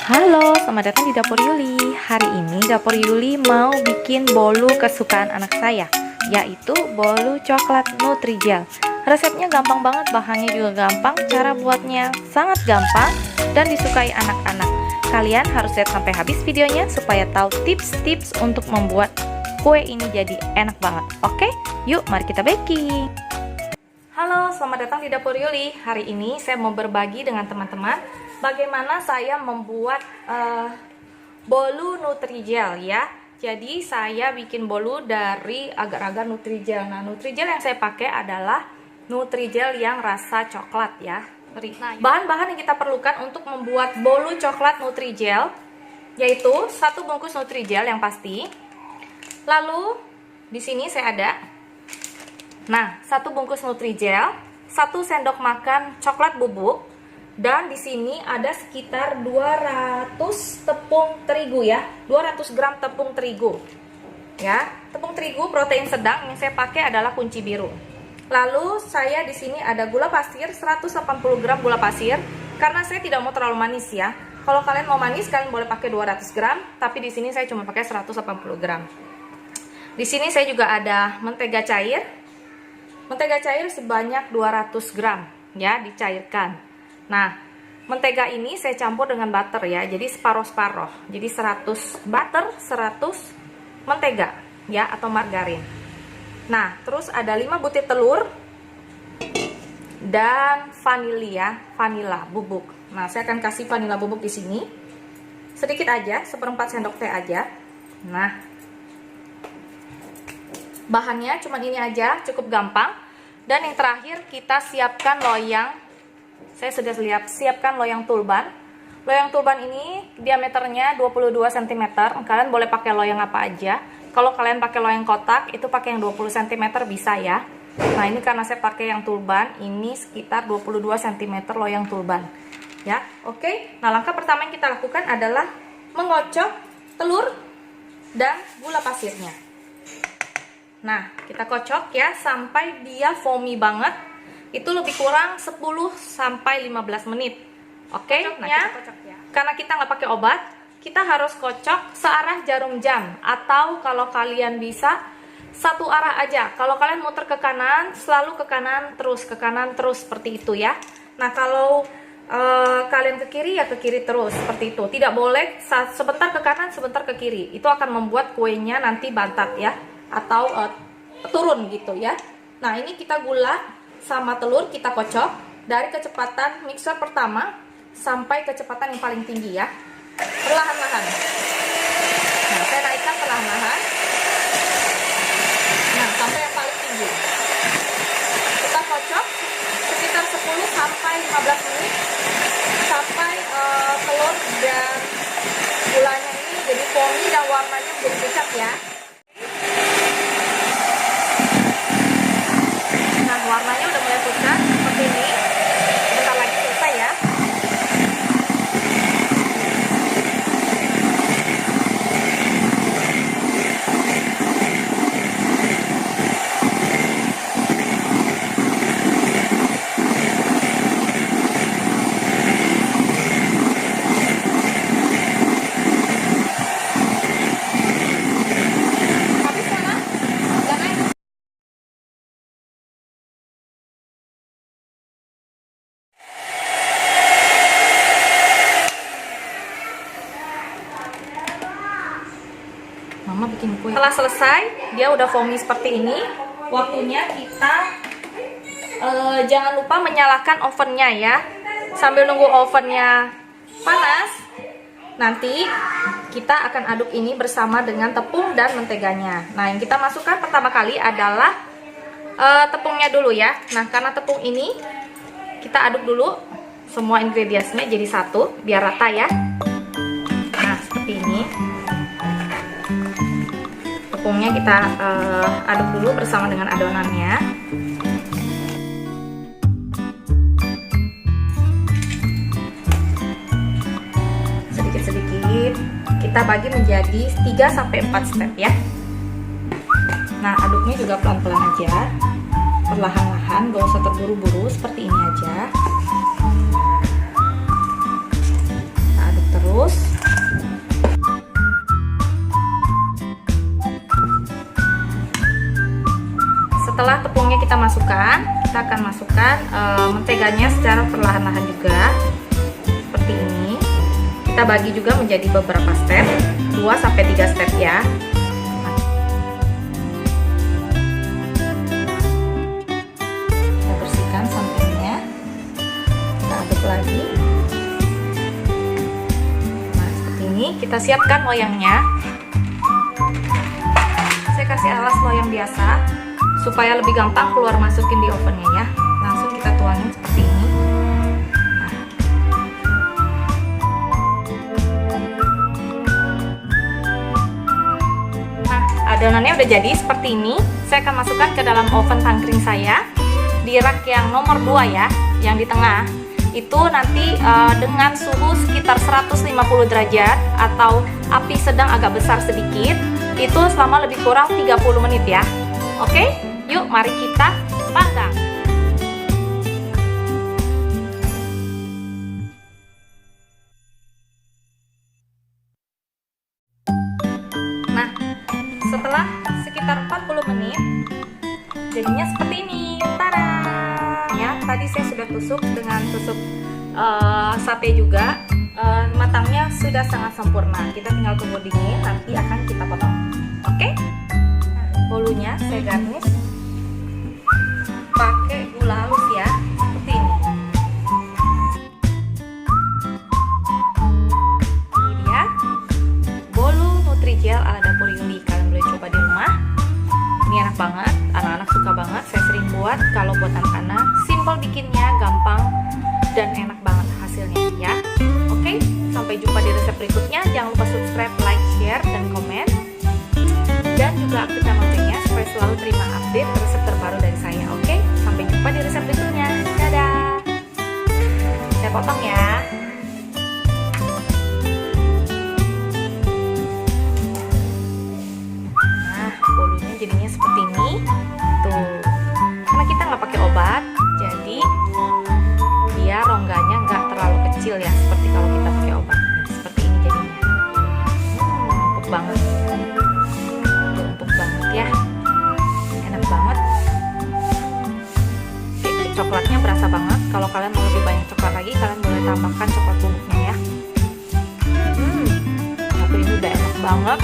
Halo, selamat datang di Dapur Yuli. Hari ini Dapur Yuli mau bikin bolu kesukaan anak saya, yaitu bolu coklat Nutrijel. Resepnya gampang banget, bahannya juga gampang, cara buatnya sangat gampang dan disukai anak-anak. Kalian harus lihat sampai habis videonya supaya tahu tips-tips untuk membuat kue ini jadi enak banget. Oke, yuk mari kita baking. Halo, selamat datang di Dapur Yuli. Hari ini saya mau berbagi dengan teman-teman bagaimana saya membuat bolu Nutrijel ya. Jadi saya bikin bolu dari agar-agar Nutrijel. Nah, Nutrijel yang saya pakai adalah Nutrijel yang rasa coklat ya. Nah, bahan-bahan yang kita perlukan untuk membuat bolu coklat Nutrijel yaitu 1 bungkus Nutrijel yang pasti. Lalu di sini saya ada 1 bungkus Nutrijel, 1 sendok makan coklat bubuk, dan di sini ada sekitar 200 tepung terigu ya, 200 gram tepung terigu. Ya, tepung terigu protein sedang yang saya pakai adalah kunci biru. Lalu saya di sini ada gula pasir 180 gram gula pasir karena saya tidak mau terlalu manis ya. Kalau kalian mau manis kalian boleh pakai 200 gram, tapi di sini saya cuma pakai 180 gram. Di sini saya juga ada mentega cair. Mentega cair sebanyak 200 gram ya, dicairkan. Nah, mentega ini saya campur dengan butter ya, jadi separuh-separuh. Jadi 100 butter, 100 mentega ya, atau margarin. Nah, terus ada 5 butir telur dan vanila bubuk. Nah, saya akan kasih vanila bubuk di sini. Sedikit aja, 1/4 sendok teh aja. Nah, bahannya cuma ini aja, cukup gampang. Dan yang terakhir kita siapkan loyang. Saya sudah siapkan loyang tulban. Loyang tulban ini diameternya 22 cm. Kalian boleh pakai loyang apa aja. Kalau kalian pakai loyang kotak, itu pakai yang 20 cm bisa ya. Nah, ini karena saya pakai yang tulban, ini sekitar 22 cm loyang tulban. Ya, oke. Nah, langkah pertama yang kita lakukan adalah mengocok telur dan gula pasirnya. Nah, kita kocok ya sampai dia foamy banget. Itu lebih kurang 10 sampai 15 menit. Oke? Nah, kita kocok ya. Karena kita nggak pakai obat, kita harus kocok searah jarum jam, atau kalau kalian bisa satu arah aja. Kalau kalian muter ke kanan, selalu ke kanan terus seperti itu ya. Nah, kalau kalian ke kiri ya ke kiri terus seperti itu. Tidak boleh sebentar ke kanan, sebentar ke kiri. Itu akan membuat kuenya nanti bantat ya, atau turun gitu ya. Nah, ini kita gula sama telur kita kocok dari kecepatan mixer pertama sampai kecepatan yang paling tinggi ya, perlahan-lahan. Nah, saya naikkan perlahan-lahan. Nah, sampai yang paling tinggi. Kita kocok sekitar 10 sampai 15 menit sampai telur dan gulanya ini jadi foamy dan warnanya menjadi pucat ya. Nah, warnanya udah mulai pucat seperti ini. Bentar lagi selesai ya. Mama bikin kue. Setelah selesai, dia udah foamy seperti ini. Waktunya kita jangan lupa menyalakan ovennya ya. Sambil nunggu ovennya panas, nanti kita akan aduk ini bersama dengan tepung dan menteganya. Nah, yang kita masukkan pertama kali adalah tepungnya dulu ya. Nah, karena tepung ini kita aduk dulu semua ingredientsnya jadi satu biar rata ya. Nah, seperti ini. Tepungnya kita aduk dulu bersama dengan adonannya. Sedikit-sedikit kita bagi menjadi 3 sampai 4 step ya. Nah, aduknya juga pelan-pelan aja, perlahan-lahan, gak usah terburu-buru, seperti ini aja. Kita aduk terus. akan masukkan menteganya secara perlahan-lahan juga seperti ini. Kita bagi juga menjadi beberapa step, 2-3 step ya. Kita bersihkan sampingnya, kita aduk lagi. Nah, seperti ini. Kita siapkan loyangnya. Saya kasih alas loyang biasa supaya lebih gampang keluar masukin di ovennya ya. Langsung kita tuangin seperti ini. Nah, adonannya udah jadi seperti ini. Saya akan masukkan ke dalam oven tangkring saya di rak yang nomor 2 ya, yang di tengah. Itu nanti dengan suhu sekitar 150 derajat atau api sedang agak besar sedikit. Itu selama lebih kurang 30 menit ya. Oke? Yuk, mari kita panggang. Nah, setelah sekitar 40 menit, jadinya seperti ini. Tada! Ya, tadi saya sudah tusuk dengan tusuk sate juga. Matangnya sudah sangat sempurna. Kita tinggal tunggu dingin, nanti akan kita potong. Oke? Nah, bolunya saya garnish pakai gula halus ya, seperti ini. Ini dia bolu Nutrijel ala Dapur Yuli. Kalian boleh coba di rumah. Ini enak banget, anak-anak suka banget. Saya sering buat. Kalau buat anak-anak, simple bikinnya, gampang dan enak banget hasilnya ya. Oke, sampai jumpa di resep berikutnya. Jangan lupa subscribe, like, share, dan komen. Dan juga aktifkan loncengnya supaya selalu terima update resep terbaru dari saya. Oke, sampai jumpa di resep berikutnya. Dadah. Saya potong ya. Nah, bolunya jadinya seperti ini. Tuh, karena kita nggak pakai obat, jadi dia rongganya nggak terlalu kecil ya, seperti kalau kita pakai obat. Nih, seperti ini jadinya. Empuk banget. Ya, enak banget. Oke, coklatnya berasa banget. Kalau kalian mau lebih banyak coklat lagi, kalian boleh tambahkan coklat bubuknya ya. Tapi ini udah enak banget.